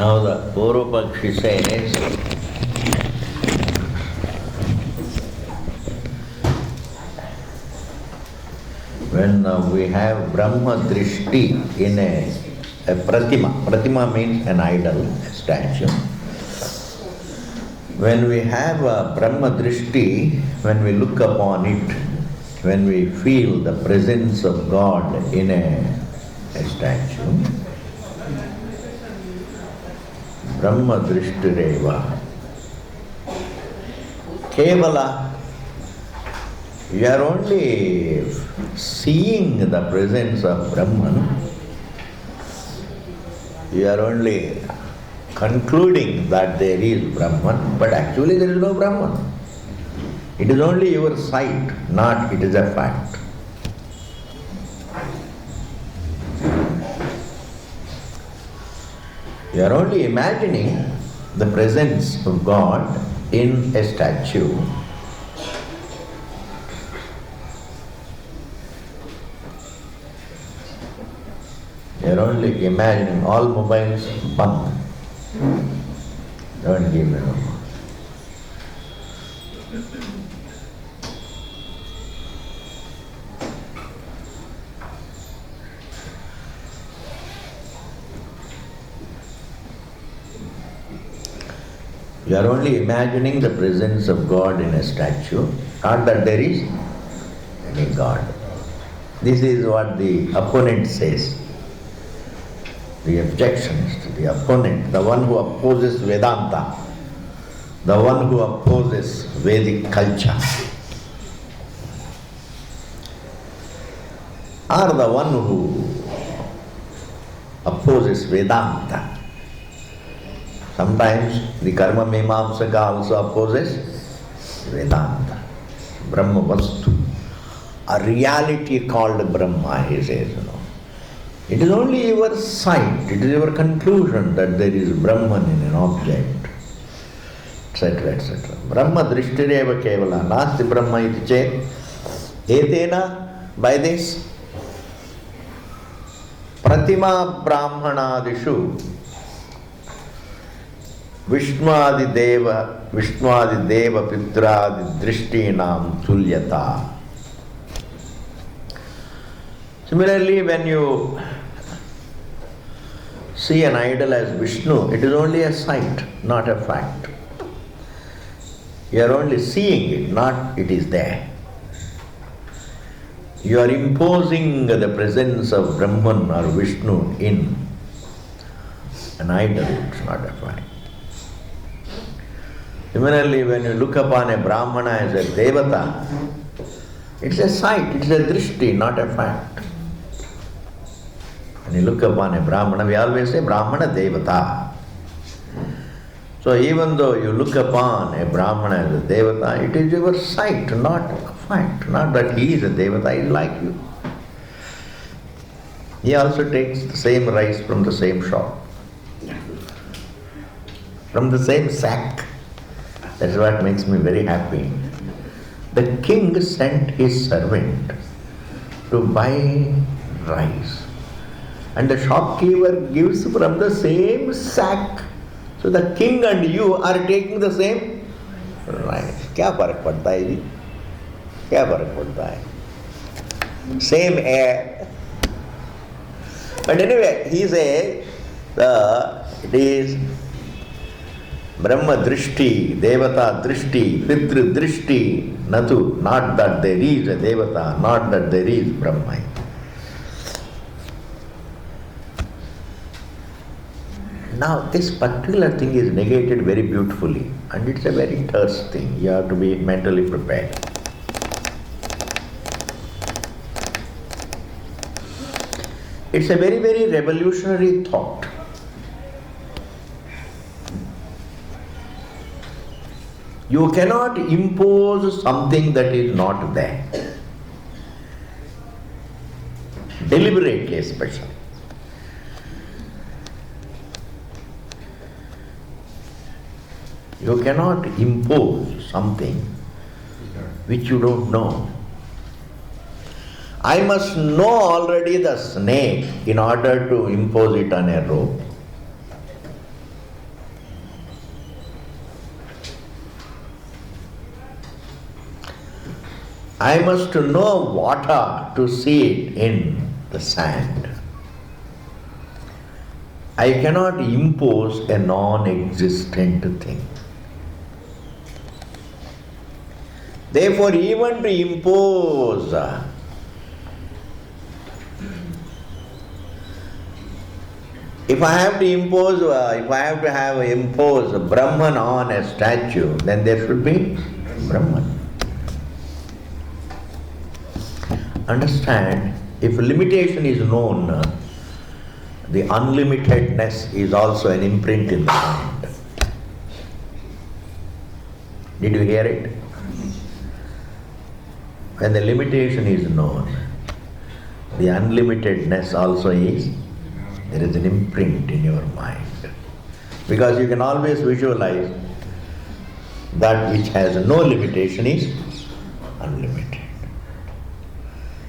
Now the Purvapakshi says, when we have Brahma Drishti in a Pratima means an idol, a statue. When we have a Brahma Drishti, when we look upon it, when we feel the presence of God in a statue, Brahma Drishtireva, Kevala, you are only seeing the presence of Brahman, you are only concluding that there is Brahman, but actually there is no Brahman. It is only your sight, not it is a fact. You are only imagining the presence of God in a statue. You are only imagining. All mobiles bunk. Don't give me no more. You are only imagining the presence of God in a statue, not that there is any God. This is what the opponent says. The objections to the opponent, the one who opposes Vedanta, the one who opposes Vedic culture, or the one who opposes Vedanta. Sometimes the Karma Mimamsaka also opposes Vedanta, Brahma Vastu, a reality called Brahma, he says, It is only your sight, it is your conclusion that there is Brahman in an object, etc., etc. Brahma drishtireva kevala, nasti Brahma iti chet, etena, by this, pratima brahmanadishu, Vishnuadi Deva Pitradi Drishtinam Tulyata. Similarly, when you see an idol as Vishnu, it is only a sight, not a fact. You are only seeing it, not it is there. You are imposing the presence of Brahman or Vishnu in an idol, it's not a fact. Similarly, when you look upon a Brahmana as a Devata, it's a sight, it's a drishti, not a fact. When you look upon a Brahmana, we always say Brahmana Devata. So even though you look upon a Brahmana as a Devata, it is your sight, not a fact. Not that he is a Devata, he is like you. He also takes the same rice from the same shop, from the same sack. That's what makes me very happy. The king sent his servant to buy rice, and the shopkeeper gives from the same sack. So the king and you are taking the same rice. क्या फर्क पड़ता है जी? क्या फर्क पड़ता है? Same air. But anyway, he says it is Brahma Drishti, Devata Drishti, Pitru Drishti, Natu, not that there is a Devata, not that there is Brahma. Now this particular thing is negated very beautifully, and it's a very terse thing. You have to be mentally prepared. It's a very, very revolutionary thought. You cannot impose something that is not there, deliberately especially. You cannot impose something which you don't know. I must know already the snake in order to impose it on a rope. I must know water to see it in the sand. I cannot impose a non-existent thing. Therefore, even to impose if I have to impose Brahman on a statue, then there should be Brahman. Understand, if limitation is known, the unlimitedness is also an imprint in the mind. Did you hear it? When the limitation is known, the unlimitedness also is, there is an imprint in your mind. Because you can always visualize that which has no limitation is unlimited.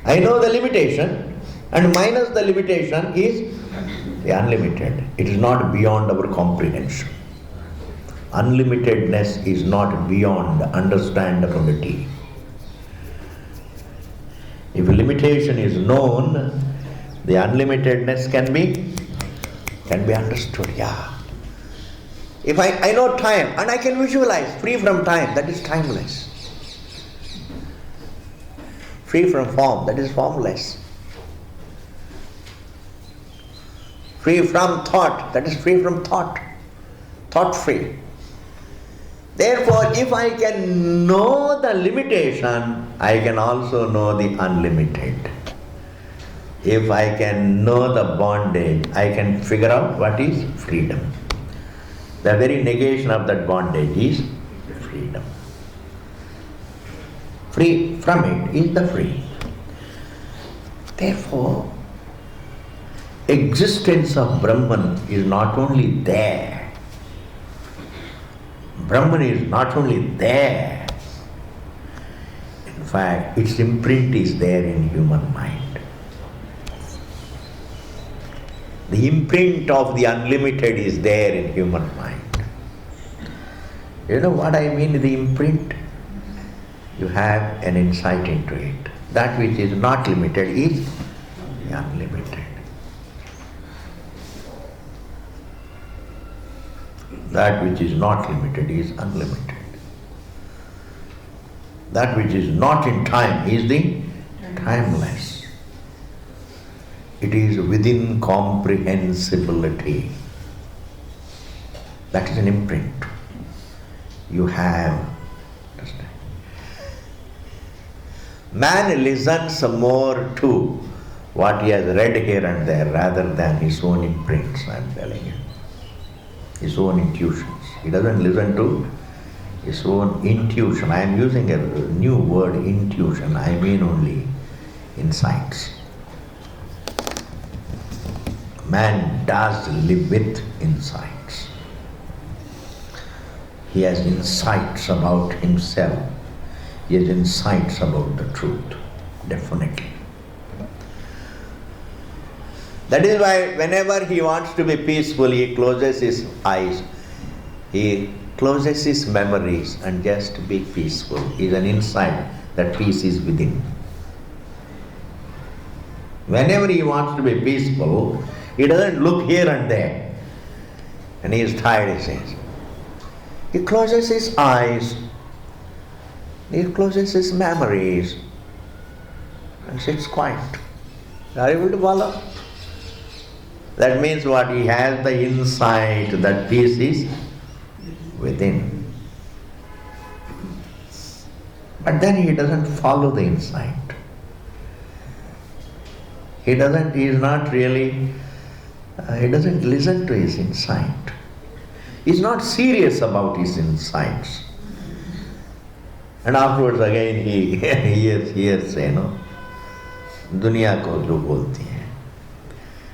I know the limitation, and minus the limitation is the unlimited. It is not beyond our comprehension. Unlimitedness is not beyond understandability. If limitation is known, the unlimitedness can be understood. Yeah. If I know time and I can visualize free from time, that is timeless. Free from form, that is formless. Free from thought, that is free from thought. Thought free. Therefore, if I can know the limitation, I can also know the unlimited. If I can know the bondage, I can figure out what is freedom. The very negation of that bondage is freedom. Free from it is the free. Therefore, existence of Brahman is not only there. Brahman is not only there. In fact, its imprint is there in human mind. The imprint of the unlimited is there in human mind. You know what I mean, the imprint? You have an insight into it. That which is not limited is the unlimited. That which is not limited is unlimited. That which is not in time is the timeless. It is within comprehensibility. That is an imprint. You have. Man listens more to what he has read here and there rather than his own imprints, I am telling you. His own intuitions. He doesn't listen to his own intuition. I am using a new word, intuition. I mean only insights. Man does live with insights. He has insights about himself. He has insights about the truth. Definitely. That is why whenever he wants to be peaceful, he closes his eyes. He closes his memories and just be peaceful. He is an insight that peace is within. Whenever he wants to be peaceful, he doesn't look here and there. And he is tired, he says. He closes his eyes. He closes his memories and sits quiet. Are you able to follow? That means what? He has the insight that peace is within. But then he doesn't follow the insight. He doesn't listen to his insight. He's not serious about his insights. And afterwards again he hears दुनिया को जो बोलती है,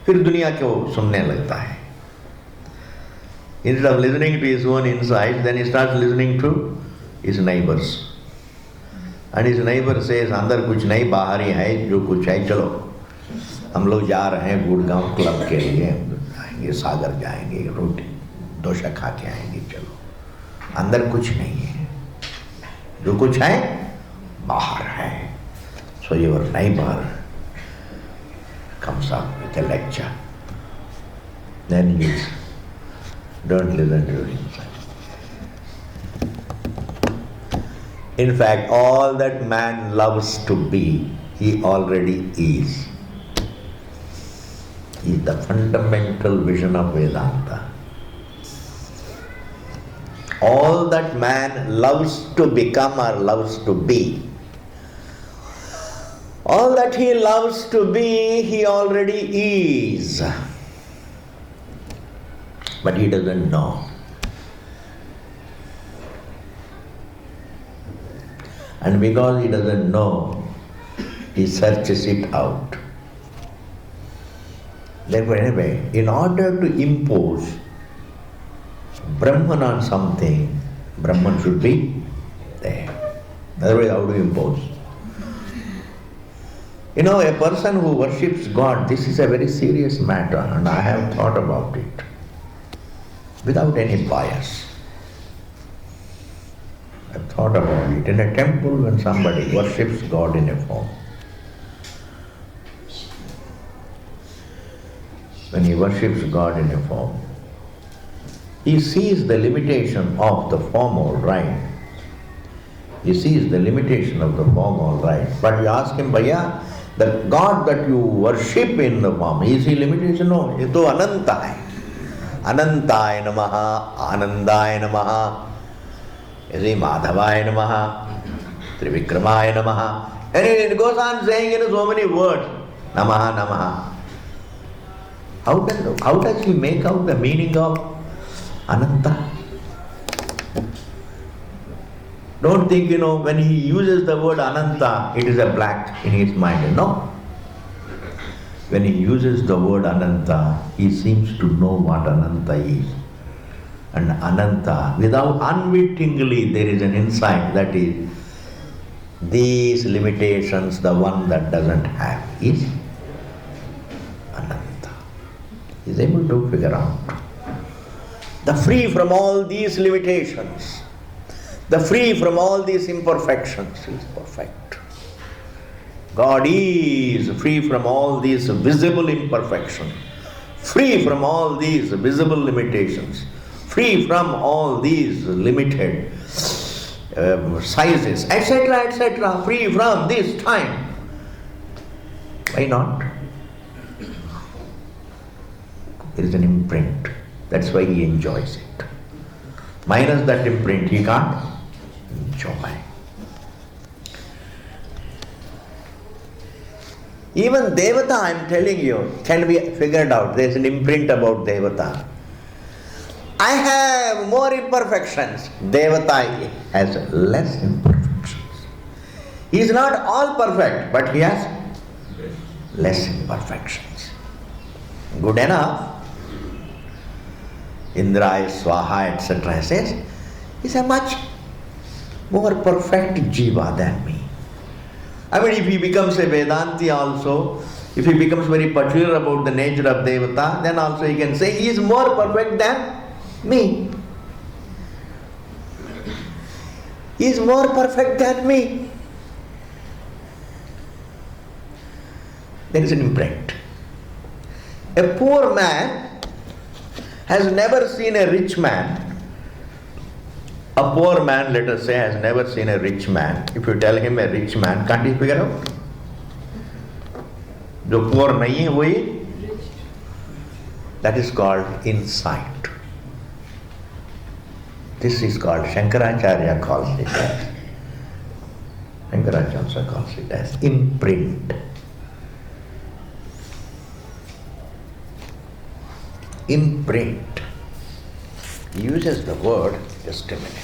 फिर दुनिया को सुनने लगता है. Instead of listening to his own insight, then he starts listening to his neighbors. And his neighbor says, अंदर कुछ नहीं, बाहर ही है, जो कुछ है, चलो हम लोग जा रहे हैं गुड़गांव क्लब के लिए, जाएंगे, सागर जाएंगे, रोटी डोसा खा के आएंगे, चलो. अंदर कुछ नहीं है, जो कुछ है बाहर है. So your neighbor comes up with a lecture. Then you don't listen to him. In fact, all that man loves to be, he already is. Is the fundamental vision of Vedanta. All that man loves to become or loves to be, all that he loves to be, he already is. But he doesn't know. And because he doesn't know, he searches it out. Therefore, anyway, in order to impose Brahman on something, Brahman should be there. Otherwise, how do you impose? You know, a person who worships God, this is a very serious matter, and I have thought about it without any bias. I've thought about it. In a temple, when somebody worships God in a form, when he worships God in a form, he sees the limitation of the form all right. He sees the limitation of the form all right. But you ask him, Bhaiya, the God that you worship in the form, is he limitation? No, he is to Anantai. Anantaya Namaha, Anandaya Namaha, is he Madhavaya Namaha, Trivikramaya Namaha. And it goes on saying in so many words, Namaha, Namaha. How does he make out the meaning of Ananta? Don't think, when he uses the word Ananta, it is a black in his mind. No. When he uses the word Ananta, he seems to know what Ananta is. And Ananta, without unwittingly, there is an insight that is, these limitations, the one that doesn't have is Ananta. He is able to figure out. The free from all these limitations, the free from all these imperfections is perfect. God is free from all these visible imperfections, free from all these visible limitations, free from all these limited sizes, etc., etc., free from this time. Why not? There is an imprint. That's why he enjoys it. Minus that imprint, he can't enjoy. Even Devata, I am telling you, can be figured out. There is an imprint about Devata. I have more imperfections. Devata has less imperfections. He is not all perfect, but he has less imperfections. Good enough. Indra is Swaha, etc. says, he is a much more perfect jiva than me. I mean, if he becomes a Vedanti also, if he becomes very particular about the nature of Devata, then also he can say he is more perfect than me. He is more perfect than me. There is an imprint. A poor man has never seen a rich man. A poor man, let us say, has never seen a rich man. If you tell him a rich man, can't he figure out? जो poor नहीं है वही, that is called insight. This is called, Shankaracharya calls it as, Shankaracharya calls it as imprint. Imprint. He uses the word, just a minute.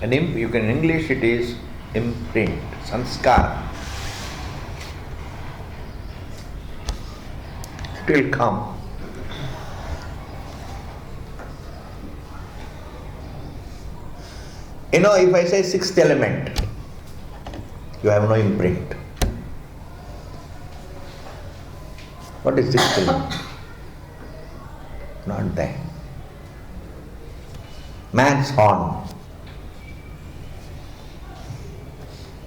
You can in English it is imprint, sanskar. It will come. If I say sixth element, you have no imprint. What is sixth element? Not there. Man's horn.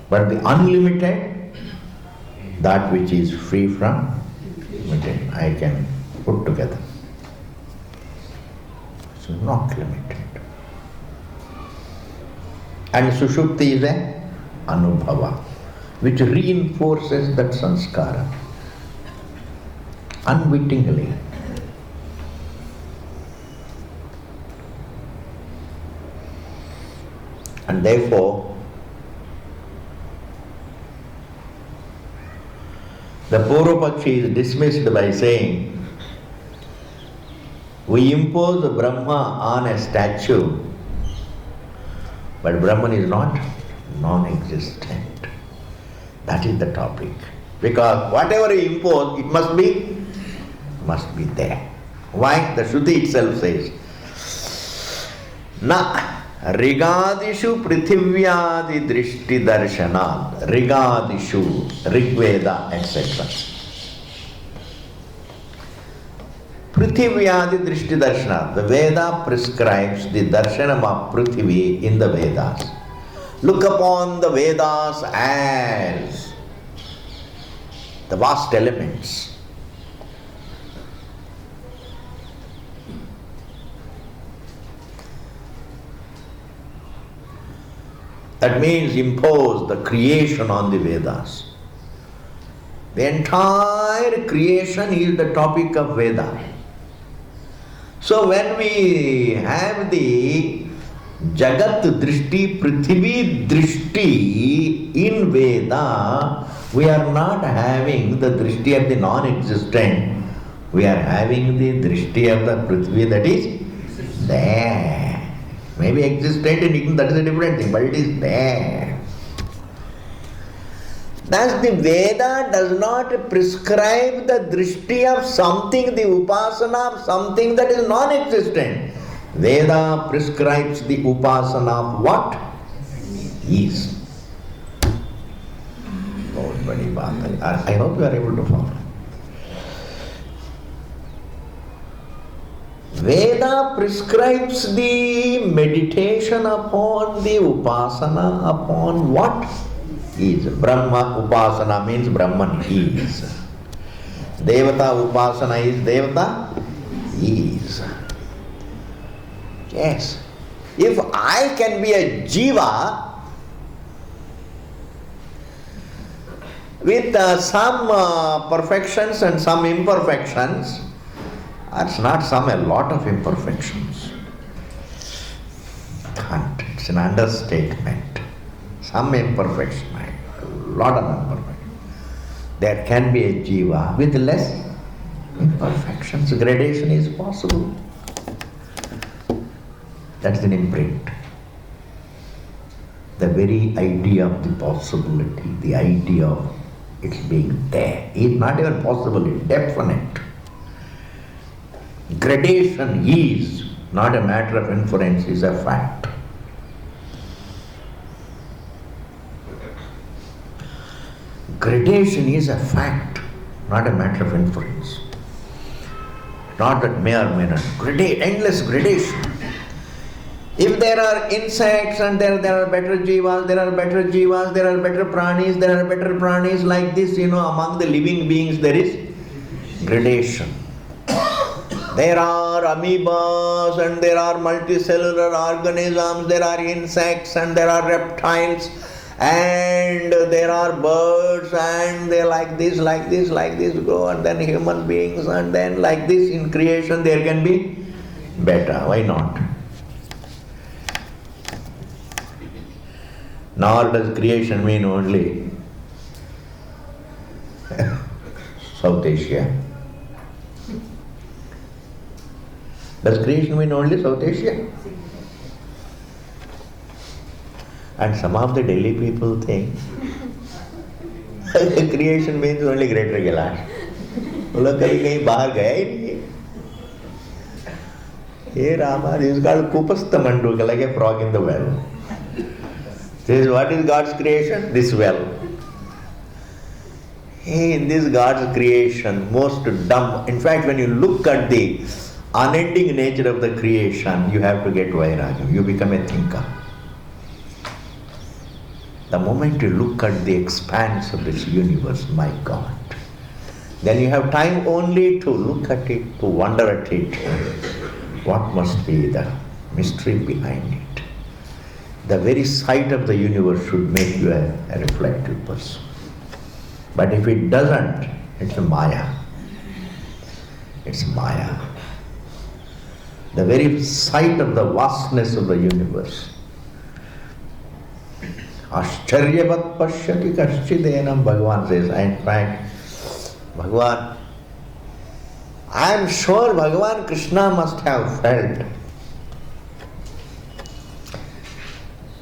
But the unlimited, that which is free from limited, I can put together. It's not limited. And Sushupti is a Anubhava, which reinforces that sanskara unwittingly. And therefore, the Purvapakshi is dismissed by saying, we impose Brahma on a statue, but Brahman is not non-existent. That is the topic. Because whatever you impose, it must be there. Why? The Shruti itself says, Na Rigadishu Prithivyadi Drishti Darshanat, Rigadishu, Rigveda, etc. Prithivyadi Drishti Darshanat. The Veda prescribes the darshanam of Prithvi in the Vedas. Look upon the Vedas as the vast elements. That means impose the creation on the Vedas. The entire creation is the topic of Veda. So when we have the Jagat Drishti, Prithvi Drishti in Veda, we are not having the Drishti of the non-existent. We are having the Drishti of the Prithvi that is there. Maybe existent and that is a different thing, but it is there. Thus the Veda does not prescribe the drishti of something, the upasana of something that is non-existent. Veda prescribes the upasana of what is. I hope you are able to follow. Veda prescribes the meditation upon the upasana upon what is. Brahma upasana means Brahman is. Devata upasana is Devata is. Yes. If I can be a jiva with some perfections and some imperfections, that's not a lot of imperfections. It's an understatement. Some imperfection, a lot of imperfection. There can be a jiva with less imperfections. Gradation is possible. That's an imprint. The very idea of the possibility, the idea of its being there is not even possible, it's definite. Gradation is not a matter of inference, is a fact. Gradation is a fact, not a matter of inference. Not that may or may not. Endless gradation. If there are insects and there are better jivas, there are better jivas, there are better pranis, there are better pranis, like this, among the living beings there is gradation. There are amoebas and there are multicellular organisms, there are insects and there are reptiles and there are birds and they like this go, and then human beings, and then like this in creation there can be better. Why not? Nor does creation mean only South Asia. Does creation mean only South Asia? And some of the Delhi people think creation means only Greater Kailash. वो लोग कभी कहीं बाहर गया ही नहीं. Hey Rama, this is called Kupastha Manduka, like a frog in the well. This is what is God's creation? This well. Hey, in this God's creation, most dumb. In fact, when you look at the unending nature of the creation, you have to get vairagya. You become a thinker. The moment you look at the expanse of this universe, my God, then you have time only to look at it, to wonder at it. What must be the mystery behind it? The very sight of the universe should make you a reflective person. But if it doesn't, it's a Maya. It's Maya. The very sight of the vastness of the universe. Ascharyavat pashyati kaschidenam, Bhagavan says. In fact, Bhagavan, I am sure Bhagavan Krishna must have felt.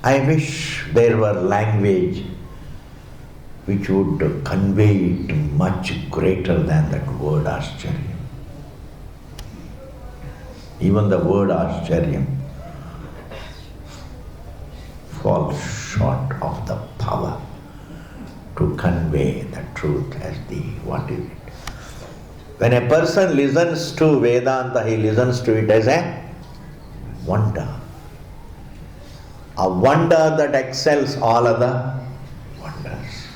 I wish there were language which would convey it much greater than that word Ascharya. Even the word Ascharya falls short of the power to convey the truth as what is it? When a person listens to Vedanta, he listens to it as a wonder. A wonder that excels all other wonders.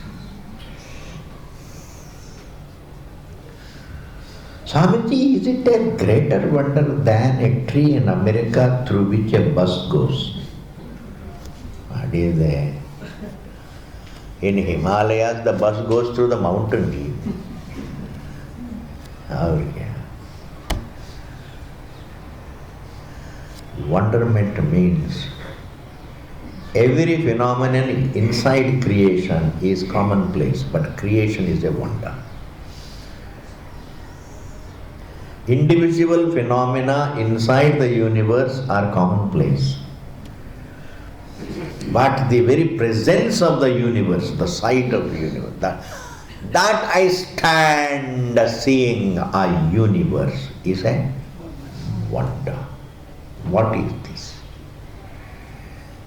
Swamiji, is it a greater wonder than a tree in America through which a bus goes? What is there? In Himalayas, the bus goes through the mountain. Oh, yeah. Wonderment means every phenomenon inside creation is commonplace, but creation is a wonder. Indivisible phenomena inside the universe are commonplace. But the very presence of the universe, the sight of the universe, that I stand seeing a universe is a wonder. What is this?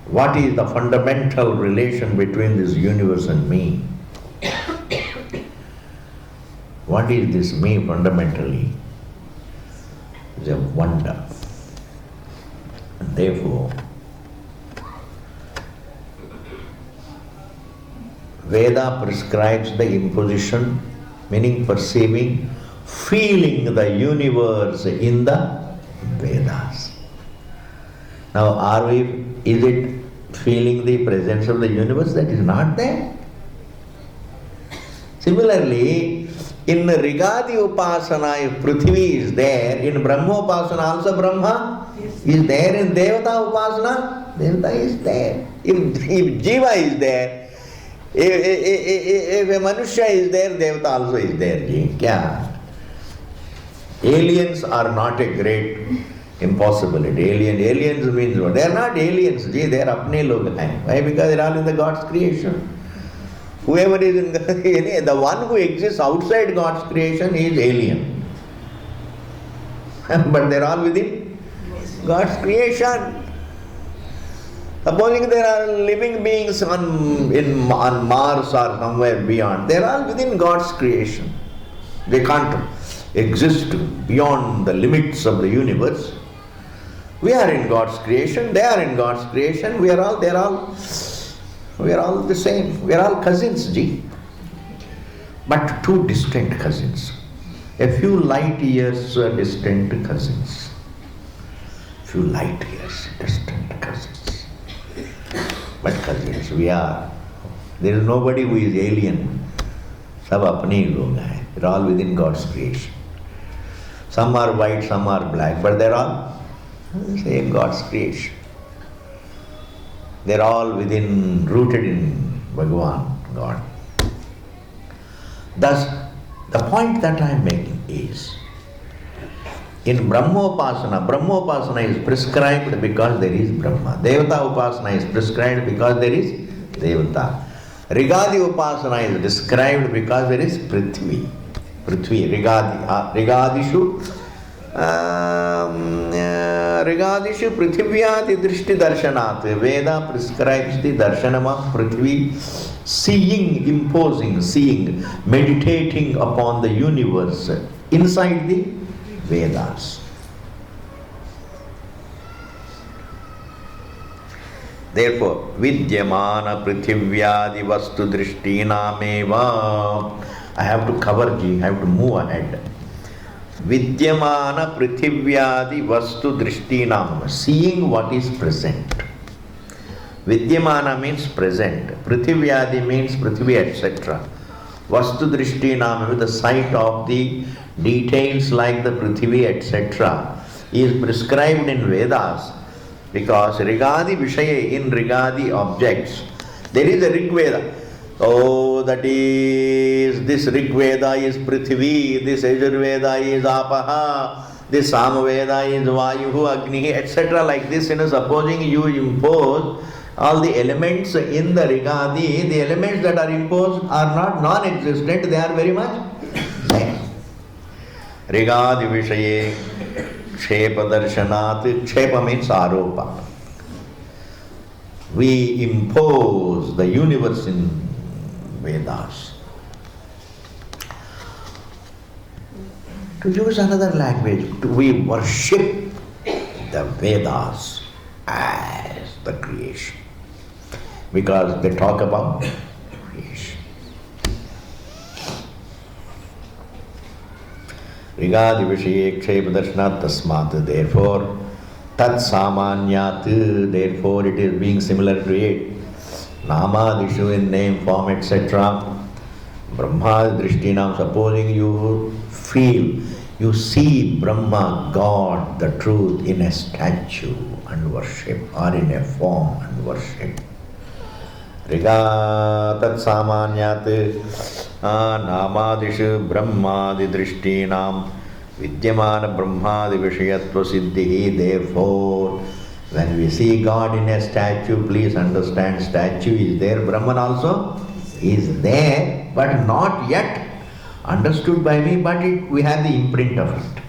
What is the fundamental relation between this universe and me? What is this me fundamentally? It's a wonder. And therefore, Veda prescribes the imposition, meaning perceiving, feeling the universe in the Vedas. Now, is it feeling the presence of the universe that is not there? Similarly, in Rigadi Upasana, if Prithvi is there, in Brahma Upasana also Brahma is there. In Devata Upasana, Devata is there. If Jiva is there, if a Manusya is there, Devata also is there. Kya? Aliens are not a great impossibility. Aliens means what? They are not aliens. They are apne log hain. Why? Because they are all in the God's creation. Whoever is in the one who exists outside God's creation is alien. But they are all within God's creation. Supposing there are living beings on Mars or somewhere beyond, they are all within God's creation. They can't exist beyond the limits of the universe. We are in God's creation, they are in God's creation, we are all the same. We are all cousins, ji. But two distant cousins. A few light years distant cousins. Few light years distant cousins. But cousins, we are. There is nobody who is alien. Sab apne hi log hain. They are all within God's creation. Some are white, some are black, but they are all the same God's creation. They are all rooted in Bhagavan, God. Thus, the point that I am making is, In Brahmopasana is prescribed because there is Brahma. Devata Upasana is prescribed because there is Devata. Rigadi Upasana is described because there is Prithvi. Rigadishu Prithivya Drishti Darshanat. Veda prescribes the darshanam of Prithvi, seeing, meditating upon the universe inside the Vedas. Therefore, Vidyamana Prithivyadi Vastu Drishtinameva. I have to cover G, I have to move ahead. Vidyamana Prithivyadi Vastu Drishtinam. Seeing what is present. Vidyamana means present. Prithivyadi means Prithvi, etc. Vastu Drishtinam, with the sight of the details like the Prithvi, etc. is prescribed in Vedas. Because Rigadi Vishaye, in Rigadi objects, there is a Rig Veda. Oh, that is, this Rig Veda is Prithvi, this Yajur Veda is Apaha, this Sama Veda is Vayuhu, Agni, etc. Like this, supposing you impose all the elements in the Rigadi, the elements that are imposed are not non-existent, they are very much there. Rigadi Vishaye Kshepa Darshanat. Kshepa means Aropa. We impose the universe in Vedas. To use another language, we worship the Vedas as the creation. Because they talk about creation. Rigadi Vishaye Kshepa Darshanat Tasmat. Therefore, Tat Samanyat, therefore it is being similar to it. Namadishu in name, form, etc. Brahma Drishtinam, supposing you feel, you see Brahma, God, the truth, in a statue and worship, or in a form and worship. Riga Tat Samanyat Namadishu Brahmadi Drishtinam Vidyamana Brahmadi Vishayatva Siddhi. Therefore, when we see God in a statue, please understand, statue is there, Brahman also is there, but not yet understood by me, but we have the imprint of it.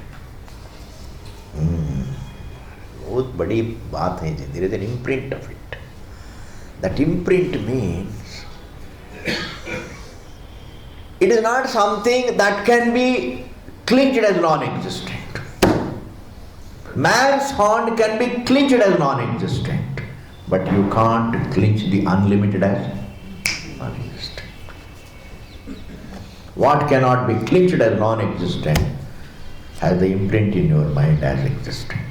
बहुत बड़ी बात है, there is an imprint of it. That imprint means it is not something that can be clinched as non-existent. Man's hand can be clinched as non-existent, but you can't clinch the unlimited as non-existent. What cannot be clinched as non-existent has the imprint in your mind as existent.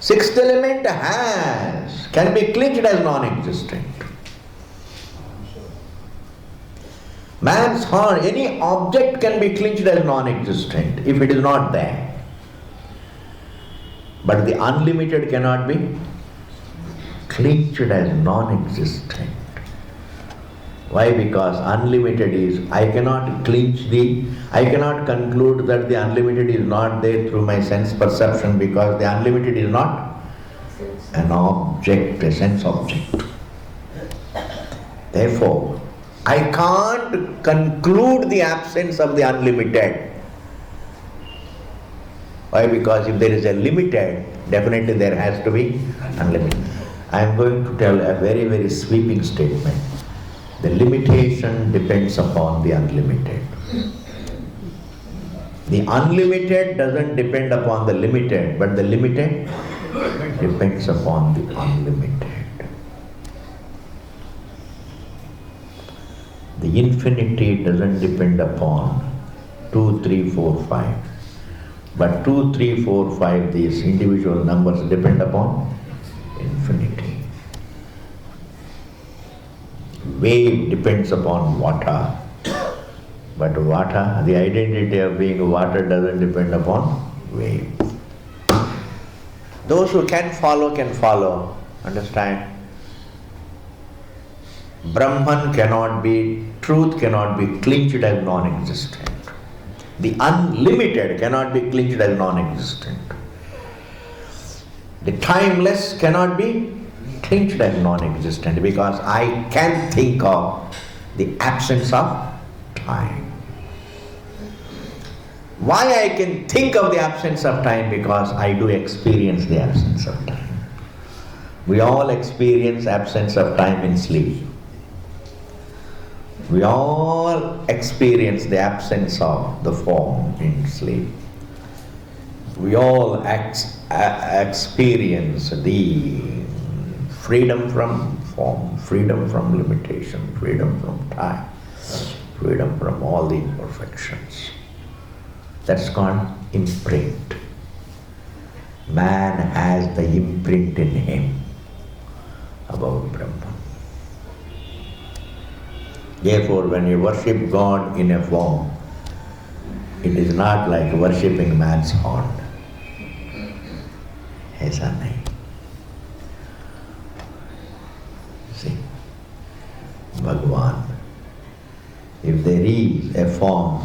Sixth element can be clinched as non-existent. Man's heart, any object can be clinched as non-existent if it is not there. But the unlimited cannot be clinched as non-existent. Why? Because unlimited is, I cannot conclude that the unlimited is not there through my sense perception, because the unlimited is not an object, a sense object. Therefore, I can't conclude the absence of the unlimited. Why? Because if there is a limited, definitely there has to be unlimited. I am going to tell a very, very sweeping statement. The limitation depends upon the unlimited. The unlimited doesn't depend upon the limited, but the limited depends upon the unlimited. The infinity doesn't depend upon 2, 3, 4, 5. But 2, 3, 4, 5, these individual numbers depend upon infinity. Wave depends upon water. But water, the identity of being water doesn't depend upon wave. Those who can follow. Understand? Brahman cannot be, truth cannot be clinched as non-existent. The unlimited cannot be clinched as non-existent. The timeless cannot be clinched as non-existent, because I can think of the absence of time. Why I can think of the absence of time? Because I do experience the absence of time. We all experience absence of time in sleep. We all experience the absence of the form in sleep. We all experience the freedom from form, freedom from limitation, freedom from time, freedom from all the imperfections. That's called imprint. Man has the imprint in him about Brahman. Therefore, when you worship God in a form, it is not like worshipping man's horn. ऐसा नहीं. See, Bhagwan, if there is a form,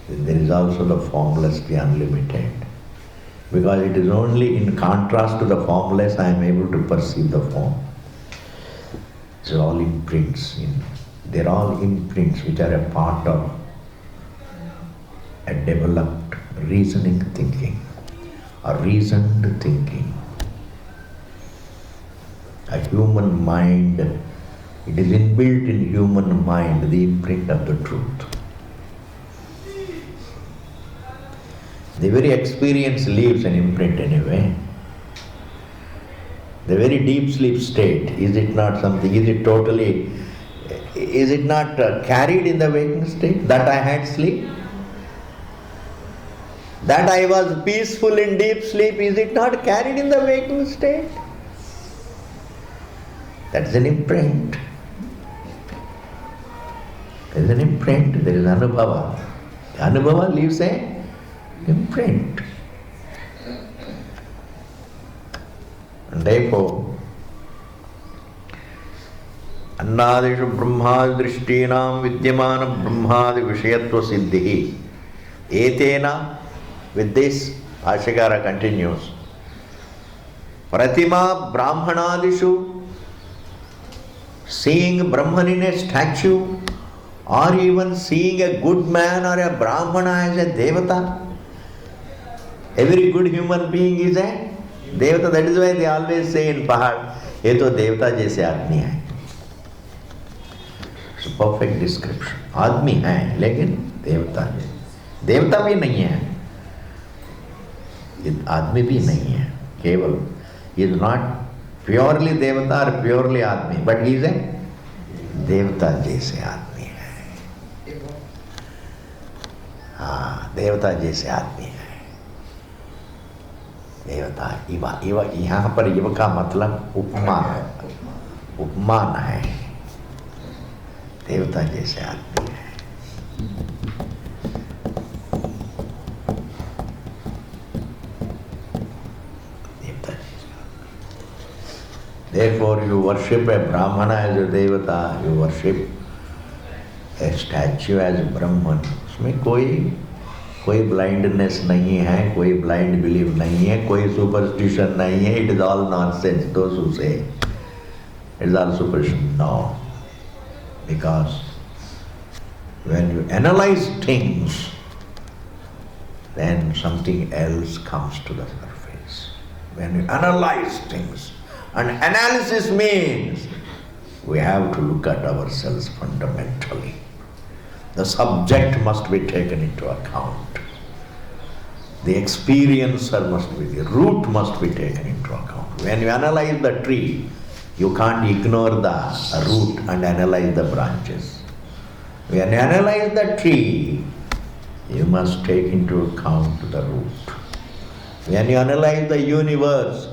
then there is also the formless, the unlimited. Because it is only in contrast to the formless I am able to perceive the form. It's all imprints. They're all imprints which are a part of a developed reasoning thinking, or reasoned thinking. A human mind, it is inbuilt in human mind, the imprint of the truth. The very experience leaves an imprint anyway. The very deep sleep state, is it not something, is it not carried in the waking state? That I had sleep? That I was peaceful in deep sleep, is it not carried in the waking state? That's an imprint. There is an imprint, there is anubhava. The anubhava leaves a imprint. And therefore, annadishu brahmadi drishtinam vidyamana brahmadi vishayatva siddhi. Etena, with this, Bhashyakara continues. Pratima brahmanadishu, seeing Brahman in a statue, or even seeing a good man or a Brahmana as a Devata. Every good human being is a Devata. That is why they always say in Pahad, ye to Devata jaise aadmi hai. It's a perfect description. Aadmi hai, lekin Devata hai. Devata bhi nahi hai. Aadmi bhi nahi hai. Keval. He is not purely Devata or purely Aadmi, but he is a Devata jaise aadmi hai. Devata jaise aadmi hai. देवता इवा यहाँ पर इव का मतलब उपमान है, उपमान है. देवता जैसे आदमी है. देवता जैसे. Therefore, you worship a Brahmana as a Devata, you worship a statue as Brahman. उसमें कोई ब्लाइंडनेस नहीं है, कोई ब्लाइंड बिलीव नहीं है, कोई सुपरस्टिशन नहीं है. It is all nonsense. Those who say it is all superstition, no. Because when you analyse things, then something else comes to the surface. When you analyze things, and analysis means we have to look at ourselves fundamentally. The subject must be taken into account. The experiencer must be, the root must be taken into account. When you analyze the tree, you can't ignore the root and analyze the branches. When you analyze the tree, you must take into account the root. When you analyze the universe,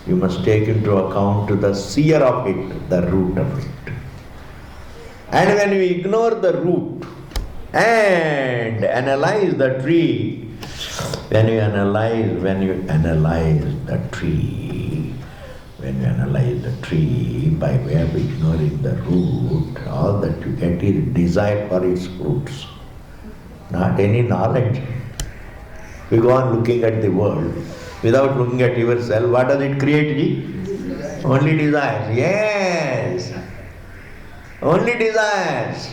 you must take into account the seer of it, the root of it. And when you ignore the root and analyze the tree, when you analyze the tree by way of ignoring the root, all that you get is desire for its fruits. not any knowledge. You go on looking at the world without looking at yourself, what does it create? Ji? Only desires. Yes. Only desires.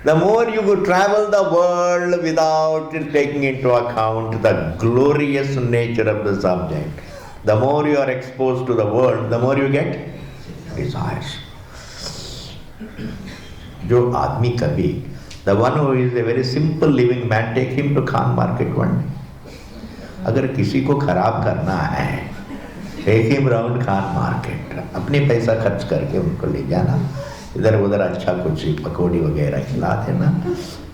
The more you go travel the world without taking into account the glorious nature of the subject, the more you are exposed to the world, the more you get desires. Jo aadmi kabhi, the one who is a very simple living man, take him to Khan market one day. अगर किसी को खराब करना है, take him round Khan market. अपने पैसा खर्च करके उनको ले जाना, इधर उधर अच्छा कुछ पकौड़ी वगैरह खिला देना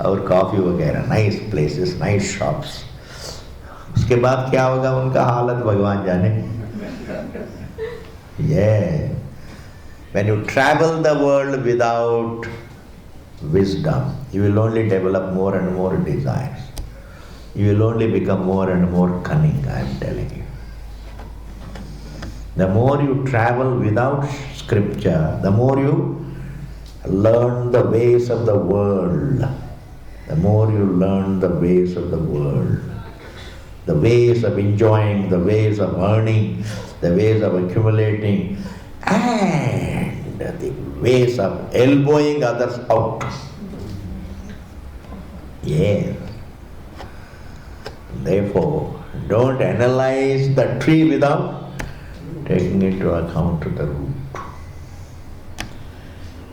और कॉफी वगैरह, नाइस प्लेसेस, नाइस शॉप्स. उसके बाद क्या होगा उनका हालत भगवान जाने. Yeah. When you travel the world without wisdom, you will only develop more and more desires. You will only become more and more cunning, I am telling you. The more you travel without scripture, the more you learn the ways of the world. The more you learn the ways of the world. The ways of enjoying, the ways of earning, the ways of accumulating, and the ways of elbowing others out. Yes. Therefore, don't analyze the tree without taking into account the root.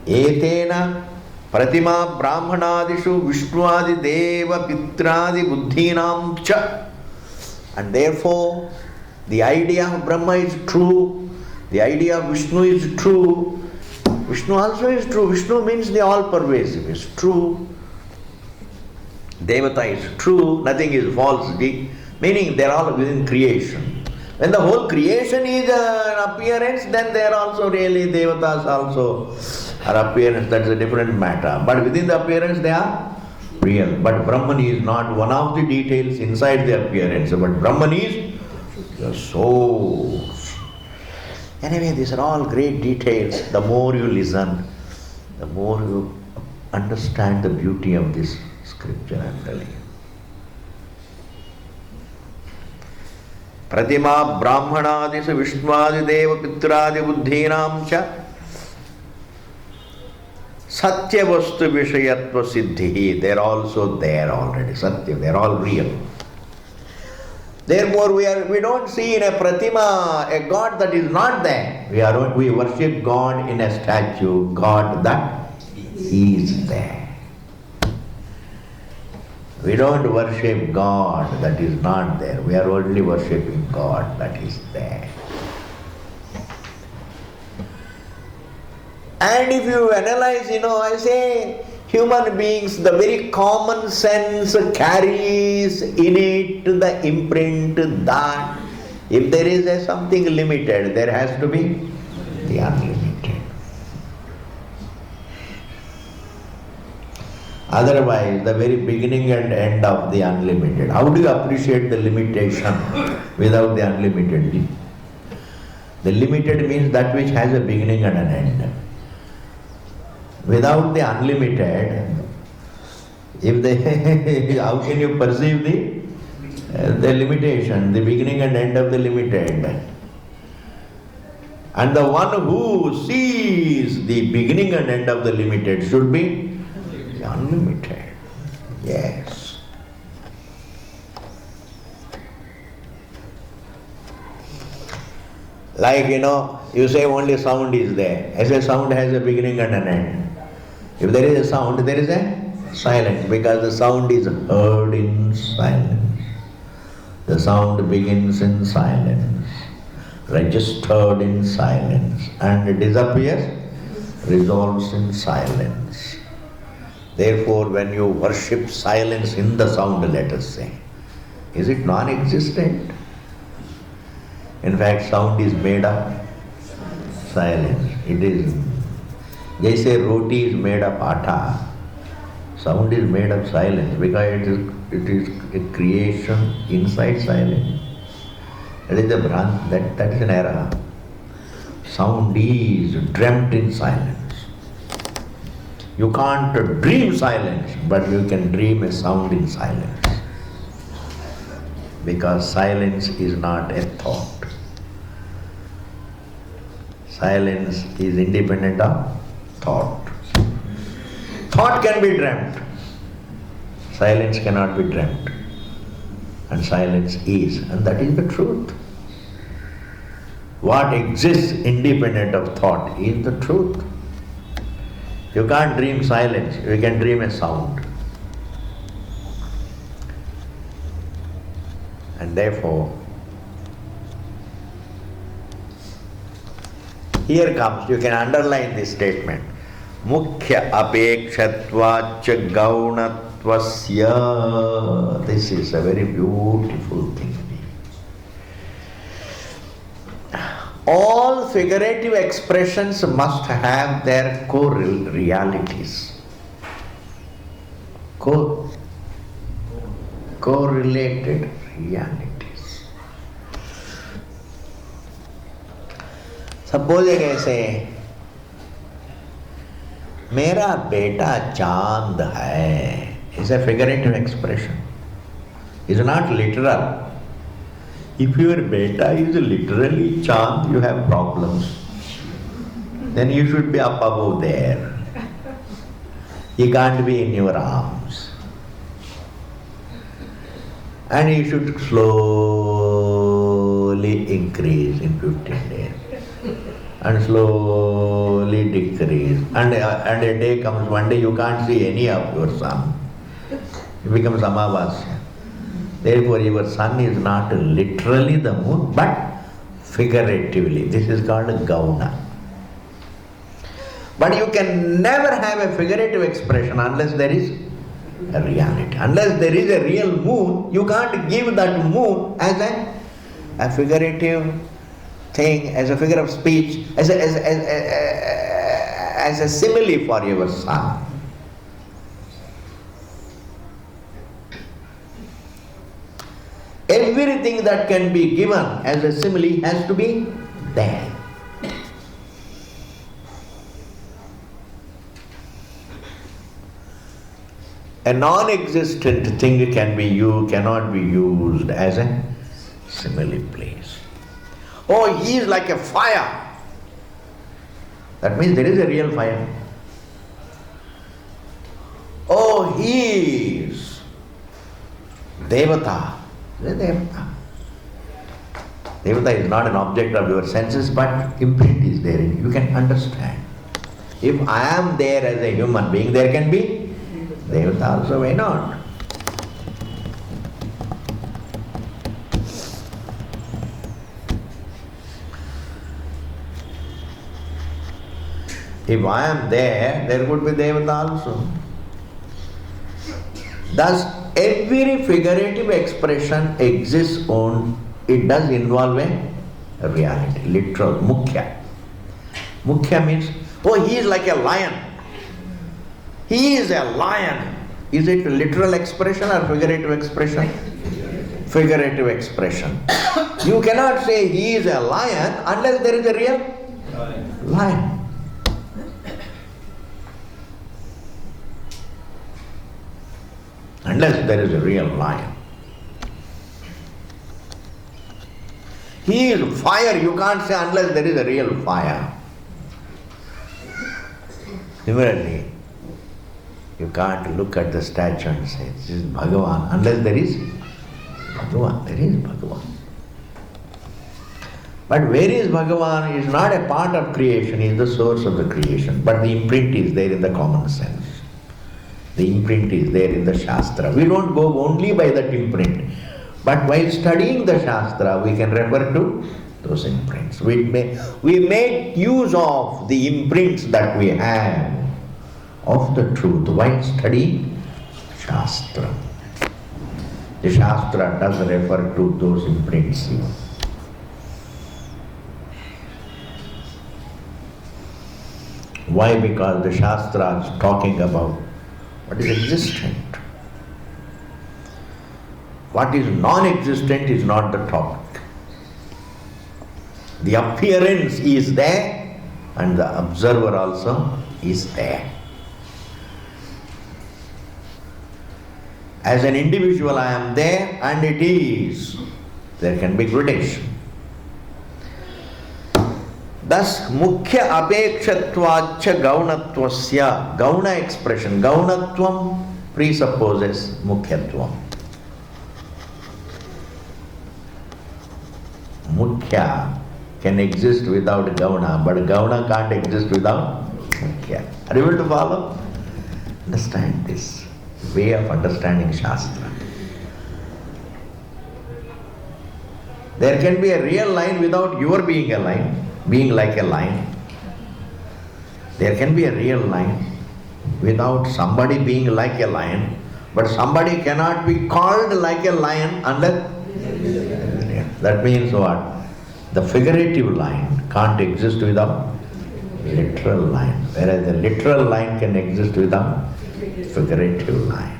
Etena pratima brahmanadishu vishnuadi deva pitradi buddhinam cha. And therefore, the idea of Brahma is true, the idea of Vishnu is true, Vishnu also is true. Vishnu means the all-pervasive is true. Devata is true, nothing is false, meaning they are all within creation. When the whole creation is an appearance, then they are also really Devatas also are appearance, that's a different matter. But within the appearance they are real. But Brahman is not one of the details inside the appearance, but Brahman is the source. Anyway, these are all great details. The more you listen, the more you understand the beauty of this scripture, I am telling you. Pratima brahmanadis vishnuadi deva pitradi buddhinam cha satya vastu vishayatva siddhi. They are also there already. Satya, they are all real. Therefore, we don't see in a pratima a God that is not there. We worship God in a statue, God that is there. We don't worship God that is not there. We are only worshipping God that is there. And if you analyze, I say, human beings, the very common sense carries in it the imprint that if there is something limited, there has to be the unlimited. Otherwise, the very beginning and end of the unlimited. How do you appreciate the limitation without the unlimited? The limited means that which has a beginning and an end. Without the unlimited, how can you perceive the limitation, the beginning and end of the limited? And the one who sees the beginning and end of the limited should be unlimited. Yes. Like, you say only sound is there. I say sound has a beginning and an end. If there is a sound, there is a silence, because the sound is heard in silence. The sound begins in silence, registered in silence, and disappears, resolves in silence. Therefore, when you worship silence in the sound, let us say, is it non-existent? In fact, sound is made of silence. It is, they say roti is made of atta. Sound is made of silence because it is a creation inside silence. That is that is an error. Sound is dreamt in silence. You can't dream silence, but you can dream a sound in silence. Because silence is not a thought. Silence is independent of thought. Thought can be dreamt. Silence cannot be dreamt. And silence is, and that is the truth. What exists independent of thought is the truth. You can't dream silence, you can dream a sound. And therefore, here comes, you can underline this statement. Mukhya apekshatvacha gaunatvasya. This is a very beautiful thing. All figurative expressions must have their co-realities. Correlated realities. Suppose I say, मेरा बेटा चांद है. It's a figurative expression. It's not literal. If your beta is literally chand, you have problems. Then you should be up above there. He can't be in your arms. And you should slowly increase in 15 days. And slowly decrease. And a day comes, one day you can't see any of your son. It becomes Amavasya. Therefore, your sun is not literally the moon, but figuratively. This is called gauna. But you can never have a figurative expression unless there is a reality. Unless there is a real moon, you can't give that moon as a figurative thing, as a figure of speech, as a simile for your sun. Everything that can be given as a simile has to be there. A non-existent thing cannot be used as a simile place. Oh, he is like a fire. That means there is a real fire. Oh, he is Devata. Devata. Devata is not an object of your senses, but imprint is there in you. You can understand. If I am there as a human being, there can be Devata also, why not? If I am there, there would be Devata also. Thus, every figurative expression exists on, it does involve a reality, literal, mukhya. Mukhya means, oh, he is like a lion. He is a lion. Is it a literal expression or figurative expression? Figurative expression. You cannot say he is a lion unless there is a real lion. Unless there is a real lion. He is fire, you can't say unless there is a real fire. Similarly, you can't look at the statue and say, this is Bhagavan, unless there is Bhagavan. There is Bhagavan. But where is Bhagavan is not a part of creation, he is the source of the creation. But the imprint is there in the common sense. The imprint is there in the Shastra. We don't go only by that imprint. But while studying the Shastra, we can refer to those imprints. We make use of the imprints that we have of the truth while studying Shastra. The Shastra does refer to those imprints. Why? Because the Shastra is talking about what is existent. What is non-existent is not the topic. The appearance is there and the observer also is there. As an individual I am there and it is. There can be gradation. Thus, mukhya apekshatvacha gaunatvasya, gauna expression, gaunatvam presupposes mukhyatvam. Mukhya can exist without gauna, but gauna can't exist without mukhya. Are you able to follow? Understand this way of understanding Shastra. There can be a real line without your being a line, being like a line. There can be a real line without somebody being like a lion, but somebody cannot be called like a lion under. That means what? The figurative line can't exist without literal line, whereas the literal line can exist without figurative line.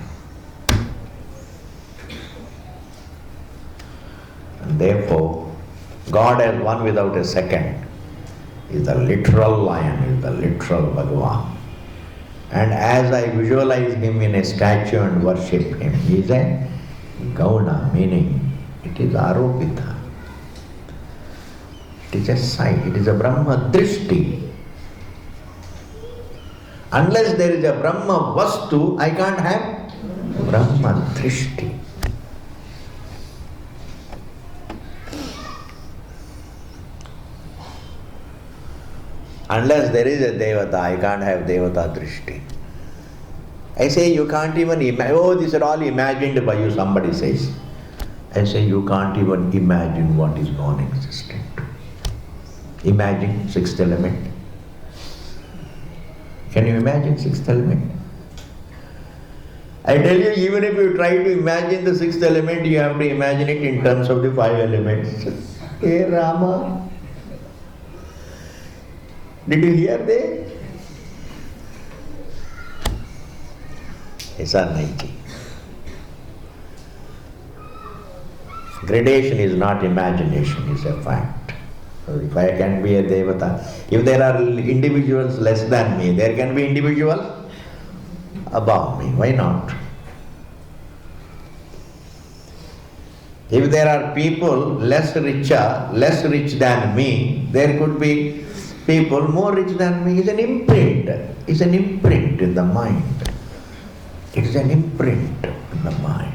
And therefore, God as one without a second is the literal lion, is the literal Bhagavan. And as I visualize him in a statue and worship him, he is a gauna, meaning it is aropita. It is a sight, it is a Brahma drishti. Unless there is a Brahma vastu, I can't have Brahma drishti. Unless there is a Devata, I can't have Devata drishti. I say you can't even imagine, oh, these are all imagined by you, somebody says. I say you can't even imagine what is non-existent. Imagine sixth element. Can you imagine sixth element? I tell you, even if you try to imagine the sixth element, you have to imagine it in terms of the five elements. Hey Rama, did you hear that? Yes or no? Gradation is not imagination, it's a fact. So if I can be a Devata, if there are individuals less than me, there can be individuals above me. Why not? If there are people less rich than me, there could be people more rich than me. It's an imprint. It's an imprint in the mind. It is an imprint in the mind.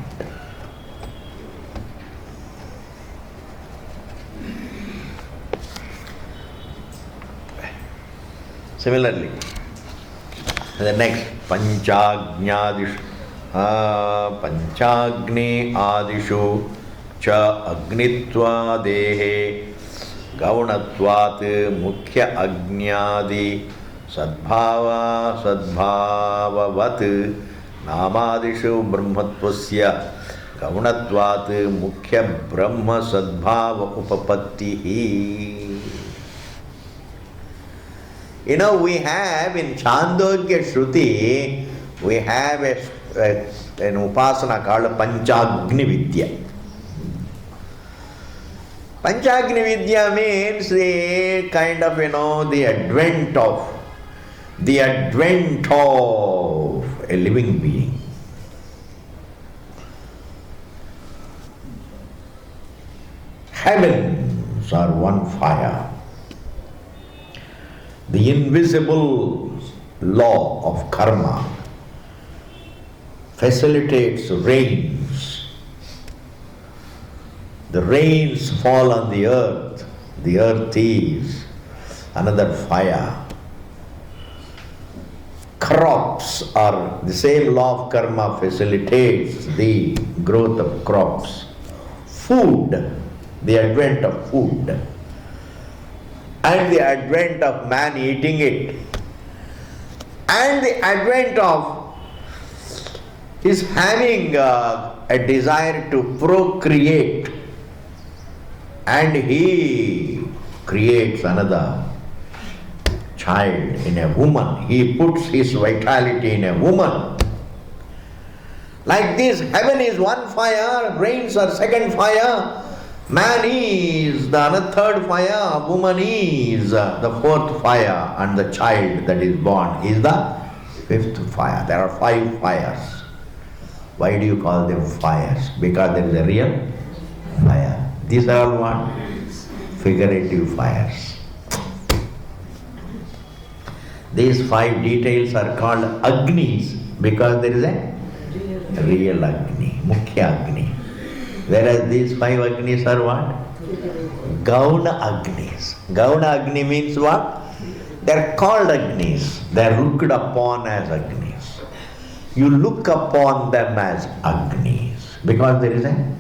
Similarly, the next Panchagni Adishu Cha Agnitva Dehe Gaunatvat Mukhya Agnyadi Sadbhava Sadbhavavat Namadishu Brahmatvasya Gaunatvat Mukhya Brahma Sadbhava Upapattihi. You know, we have in Chandogya Shruti, we have an upasana called Panchagni Vidya. Panchagni Vidya means the kind of, the advent of a living being. Heavens are one fire. The invisible law of karma facilitates rains. The rains fall on the earth. The earth is another fire. Crops are the same law of karma facilitates the growth of crops. Food, the advent of food, and the advent of man eating it, and the advent of his having a desire to procreate, and he creates another child in a woman. He puts his vitality in a woman. Like this, heaven is one fire, rains are second fire, man is the third fire, woman is the fourth fire, and the child that is born is the fifth fire. There are five fires. Why do you call them fires? Because there is a real fire. These are all what? Figurative fires. These 5 details are called Agnis because there is a real Agni, Mukhya Agni. Whereas these 5 Agnis are what? Gauna Agnis. Gauna Agni means what? They are called Agnis. They are looked upon as Agnis. You look upon them as Agnis because there is a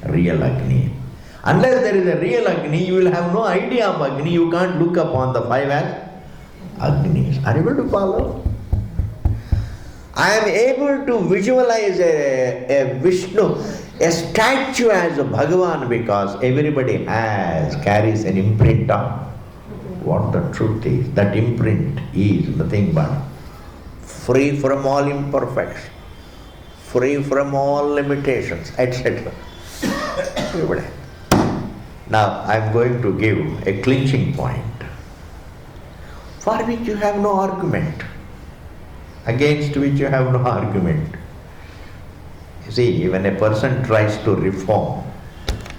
real Agni. Unless there is a real Agni, you will have no idea of Agni. You can't look upon the 5 as Agnis. Are you able to follow? I am able to visualize a Vishnu, a statue as a Bhagavan because everybody carries an imprint of what the truth is. That imprint is nothing but free from all imperfection, free from all limitations, etc. Now I am going to give a clinching point for which you have no argument, against which you have no argument. You see, when a person tries to reform,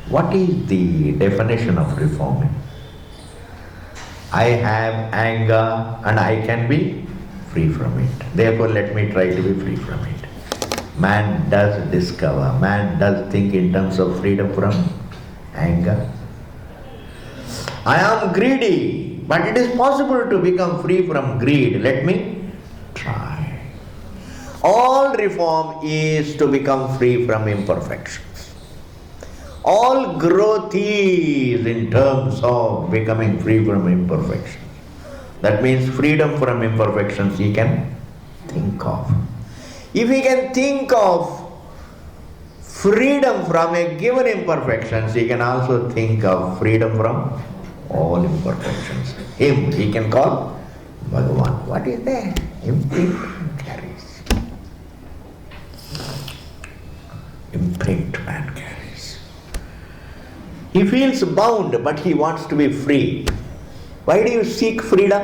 what is the definition of reforming? I have anger and I can be free from it. Therefore, let me try to be free from it. Man does discover, man does think in terms of freedom from anger. I am greedy, but it is possible to become free from greed. Let me try. All reform is to become free from imperfections. All growth is in terms of becoming free from imperfections. That means freedom from imperfections he can think of. If he can think of freedom from a given imperfections, he can also think of freedom from all imperfections. Him he can call Bhagavan. What is that? Imprint carries. Imprint man carries. He feels bound, but he wants to be free. Why do you seek freedom?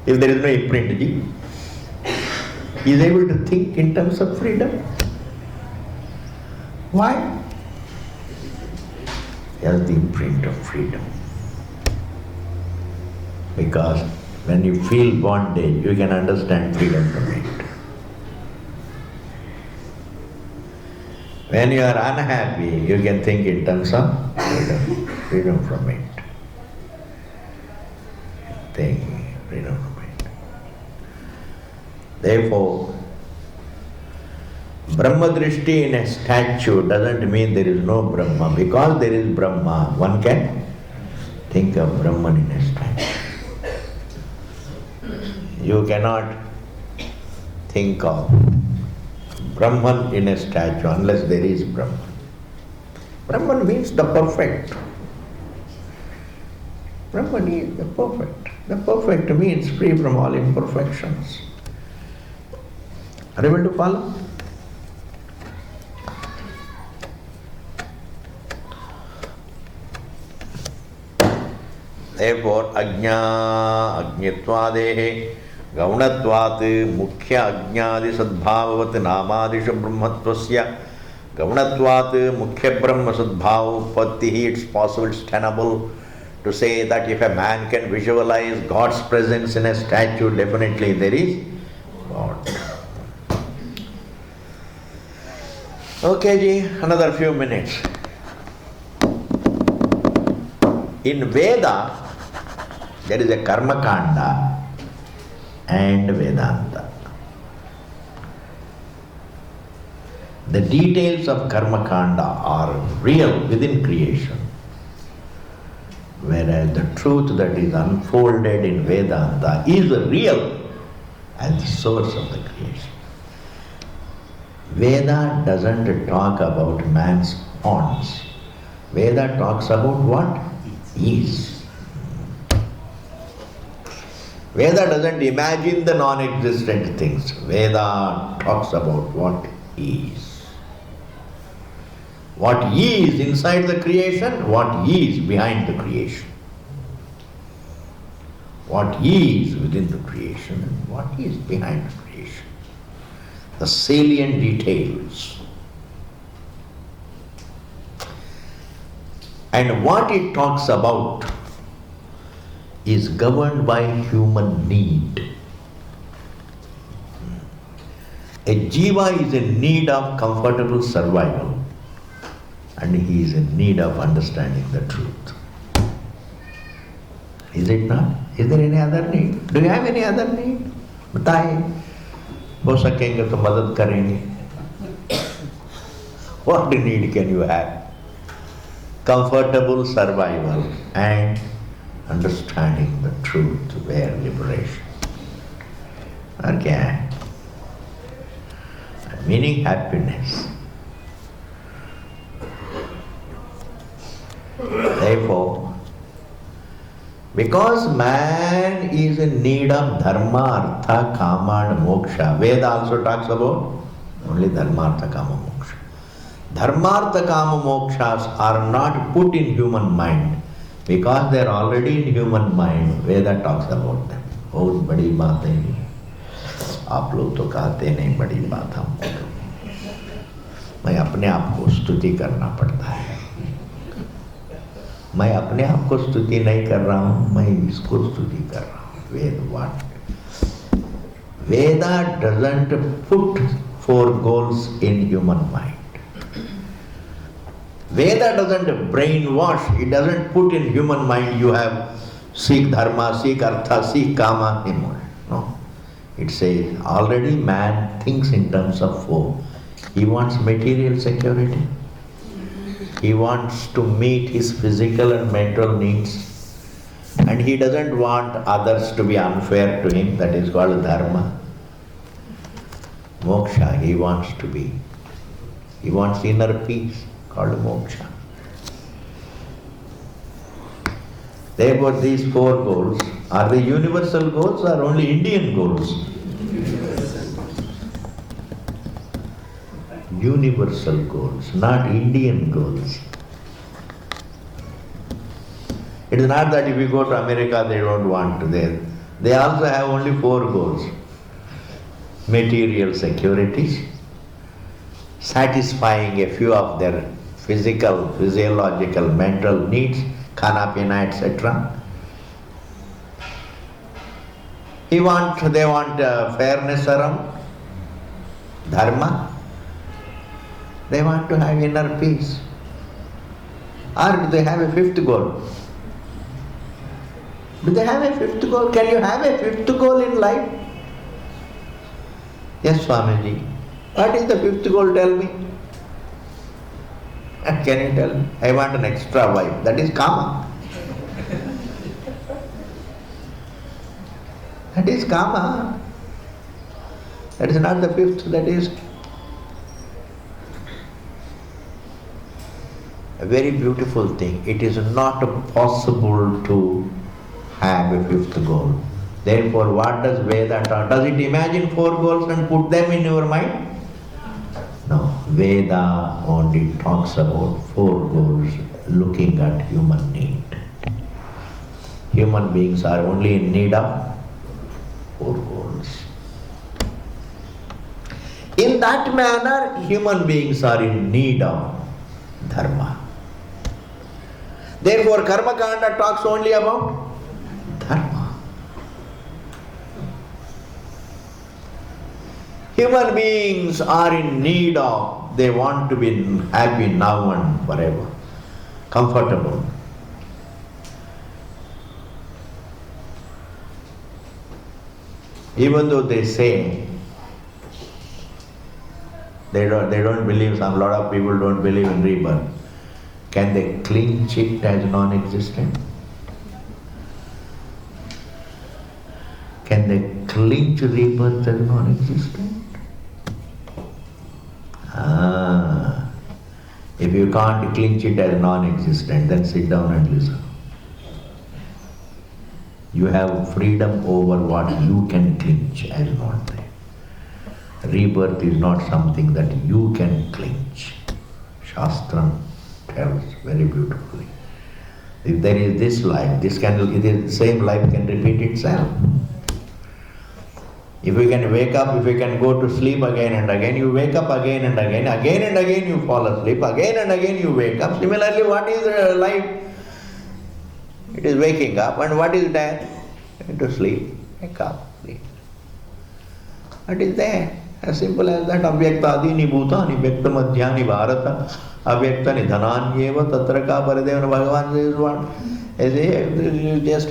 If there is no imprint, he is able to think in terms of freedom. Why? He has the imprint of freedom. Because when you feel bondage, you can understand freedom from it. When you are unhappy, you can think in terms of freedom from it. Think freedom from it. Therefore, Brahma Drishti in a statue doesn't mean there is no Brahma. Because there is Brahma, one can think of Brahman in a statue. You cannot think of Brahman in a statue unless there is Brahman. Brahman means the perfect. Brahman is the perfect. The perfect means free from all imperfections. Are you able to follow? Therefore, ajñatvadehe gaunatvat mukhya ajñadi sadbhavavat namadisha brahmatvasya gaunatvat mukhya brahma sadbhava uppattihi. It's possible, it's tenable to say that if a man can visualize God's presence in a statue, definitely there is God. Okay, ji, another few minutes. In Veda, there is a Karma Kanda and Vedanta. The details of Karma Kanda are real within creation, whereas the truth that is unfolded in Vedanta is real as the source of the creation. Veda doesn't talk about man's wants. Veda talks about what is. Veda doesn't imagine the non-existent things. Veda talks about what is. What is inside the creation, what is behind the creation. What is within the creation and what is behind the creation. the salient details. And what it talks about is governed by human need. A jiva is in need of comfortable survival, and he is in need of understanding the truth. Is it not? Is there any other need? Do you have any other need? बताइए, हो सकेंगे तो मदद करेंगे. What need can you have? Comfortable survival and understanding the truth where liberation. और क्या है? Meaning happiness. Therefore, because man is in need of dharma, artha, kama and moksha, Veda also talks about only dharma, artha, kama, moksha. Dharma, artha, kama, mokshas are not put in human mind because they are already in human mind. Veda talks about them. बहुत बड़ी बात है ये. आप लोग तो कहते नहीं बड़ी बात हमको. मैं अपने आप को स्तुति करना पड़ता है. मैं अपने आप को स्तुति नहीं कर रहा हूँ, मैं इसको स्तुति कर रहा हूँ. वेद what? Veda doesn't put 4 goals in human mind. Veda doesn't brainwash, it doesn't put in human mind you have seek dharma, seek artha, seek kama. No. It says already man thinks in terms of 4. He wants material security. He wants to meet his physical and mental needs. And he doesn't want others to be unfair to him. That is called dharma. Moksha, he wants inner peace, called moksha. Therefore, these 4 goals, are they universal goals or only Indian goals? Universal goals, not Indian goals. It is not that if you go to America, they don't want to. They also have only 4 goals. Material security, satisfying a few of their physical, physiological, mental needs, khana pina, etc. They want fairness around, dharma. They want to have inner peace. Or do they have a 5th goal? Do they have a 5th goal? Can you have a 5th goal in life? Yes, Swamiji. What is the 5th goal? Tell me. Can you tell me? I want an extra wife. That is kama. That is kama. That is not the 5th, that is a very beautiful thing. It is not possible to have a 5th goal. Therefore, what does Veda talk? Does it imagine 4 goals and put them in your mind? No. Veda only talks about 4 goals looking at human need. Human beings are only in need of 4 goals. In that manner, human beings are in need of dharma. Therefore, Karma Kanda talks only about dharma. Human beings are in need of, they want to be happy now and forever, comfortable. Even though they say they don't believe, a lot of people don't believe in rebirth. Can they clinch it as non-existent? Can they clinch rebirth as non-existent? If you can't clinch it as non-existent, then sit down and listen. You have freedom over what you can clinch as not there. Rebirth is not something that you can clinch. Shastra tells very beautifully. If there is this life, the same life can repeat itself. If you can wake up, if you can go to sleep again and again, you wake up again and again you fall asleep, again and again you wake up. Similarly, what is life? It is waking up. And what is death? To sleep, wake up, sleep. What is there? As simple as that. Avyaktadini bhutani vyakta madhyani bharata avyaktani dhananyeva tatraka paradevana. Bhagavan says what? You just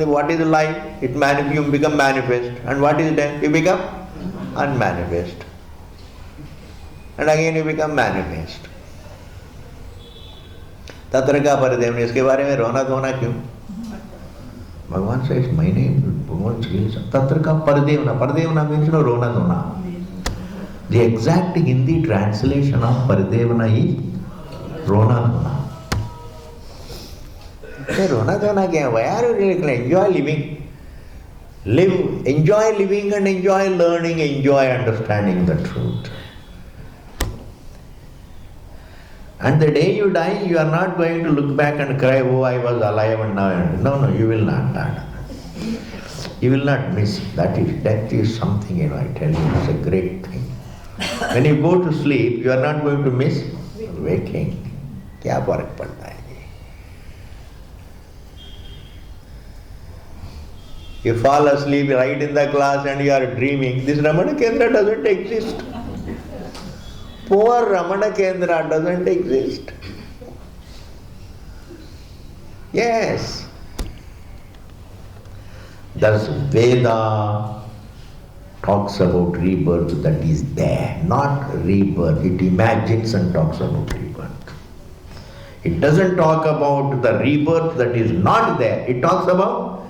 what is life? You become manifest. And what is death? You become unmanifest. And again you become manifest. Tatraka paradevana. इसके बारे में रोना धोना क्यों? Bhagavan says, my name, Bhagavan says, Tatraka paradevana. Paradevana means rona dhona. The exact Hindi translation of paradevana is rona dhona. Rona dhona kya? Why are you enjoy living? Live, enjoy living and enjoy learning, enjoy understanding the truth. And the day you die, you are not going to look back and cry, oh, I was alive and now I am. No, you will not. You will not miss. That is something, I tell you, it's a great thing. When you go to sleep, you are not going to miss waking. Kya farak padta hai? You fall asleep right in the class and you are dreaming. This Ramana Kendra doesn't exist. Poor Ramana Kendra doesn't exist. Yes. Thus Veda talks about rebirth that is there, not rebirth. It imagines and talks about rebirth. It doesn't talk about the rebirth that is not there. It talks about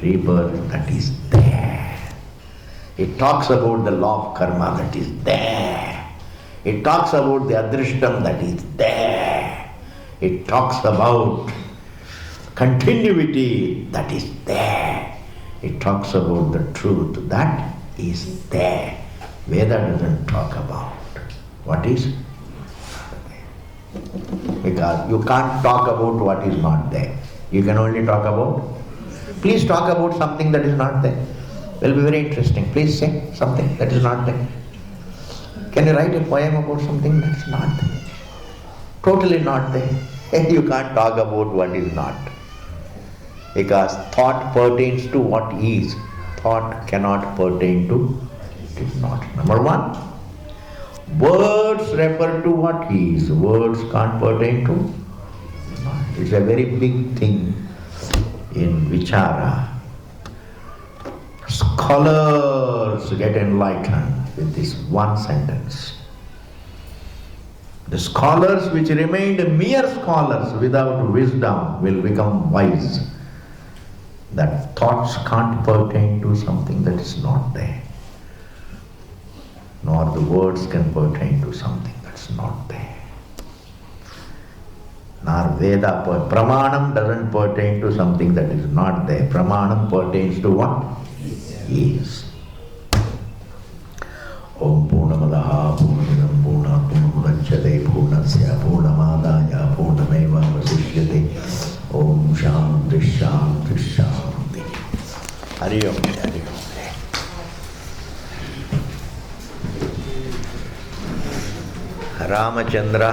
rebirth that is there. It talks about the law of karma that is there. It talks about the adrishtam that is there. It talks about continuity that is there. It talks about the truth that is there. Veda doesn't talk about what is because you can't talk about what is not there. You can only talk about. Please talk about something that is not there. It will be very interesting. Please say something that is not there. Can you write a poem about something that is not there? Totally not there. You can't talk about what is not. Because thought pertains to what is. Thought cannot pertain to what is not. Number one, words refer to what is. Words can't pertain to not. It's a very big thing in Vichara. Scholars get enlightened with this one sentence. The scholars which remained mere scholars without wisdom will become wise. That thoughts can't pertain to something that is not there. Nor the words can pertain to something that's not there. Nor Veda, Pramanam doesn't pertain to something that is not there. Pramanam pertains to what? Is. Om Purnamadaha Purnamidam Purnat Purnamudachyate Purnasya Purnamadaya Purnameva Vasishyate Om Shanti Shanti Shanti. Hari Om. Hari Om. Ramachandra